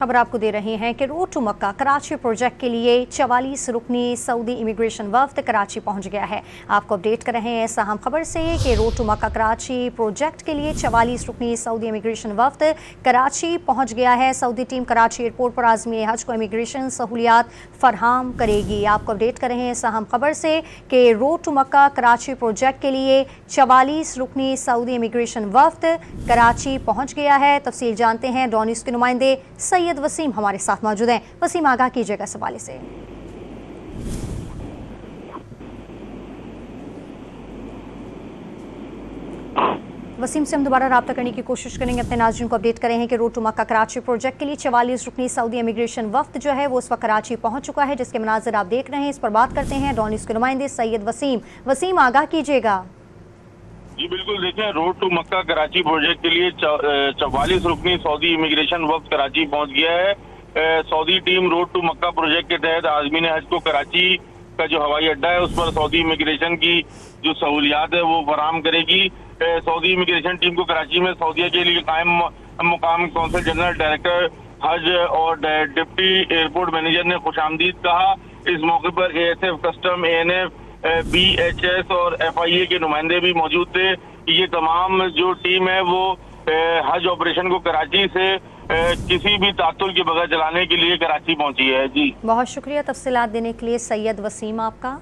खबर आपको दे रहे हैं कि road to Mecca Karachi project के लिए 44 रुकनी सऊदी इमिग्रेशन वफ्द कराची पहुंच गया है। आपको अपडेट कर रहे हैं इस अहम खबर से कि road to Mecca Karachi project के लिए 44 रुकनी सऊदी इमिग्रेशन वफ्द कराची पहुंच गया है। सऊदी टीम कराची एयरपोर्ट पर आज़मी हज को इमिग्रेशन सहूलियात फराहम करेगी। आपको अपडेट कर रहे हैं इस अहम खबर से कि road to Mecca Karachi project के लिए 44 रुकनी सऊदी इमिग्रेशन वफ्द कराची पहुँच गया है। तफसील जानते हैं, डॉन न्यूज़ के नुमाइंदे सैयद वसीम हमारे साथ मौजूद हैं। वसीम, आगाह कीजिएगा इस हवाले से। वसीम से हम दोबारा रब्ता करने की कोशिश करेंगे, अपने नाज़रीन को अपडेट करें हैं कि road to Mecca Karachi project के लिए 44 रुकनी सऊदी इमिग्रेशन वफ्द जो है वो इस वक्त कराची पहुंच चुका है, जिसके मनाज़िर आप देख रहे हैं। इस पर बात करते हैं डॉन न्यूज़ के नुमाइंदे सैयद वसीम। वसीम, आगाह कीजिएगा। जी बिल्कुल, देखें, road to Mecca Karachi project के लिए 44 रुकनी सऊदी इमिग्रेशन वफ्द कराची पहुंच गया है। Saudi team road to Mecca project के तहत आज़मीन हज को कराची का जो हवाई अड्डा है उस पर सऊदी इमिग्रेशन की जो सहूलियात है वो फराहम करेगी। सऊदी इमिग्रेशन टीम को कराची में सऊदीया के लिए कायम मुकाम कौंसल जनरल डायरेक्टर हज और डिप्टी एयरपोर्ट मैनेजर ने खुशामदीद कहा। इस मौके पर ASF, कस्टम, ANF, BHS और FIA के नुमाइंदे भी मौजूद थे। ये तमाम जो टीम है वो हज ऑपरेशन को कराची से किसी भी तातुल के बगैर चलाने के लिए कराची पहुंची है। जी बहुत शुक्रिया तफसीलात देने के लिए सैयद वसीम आपका।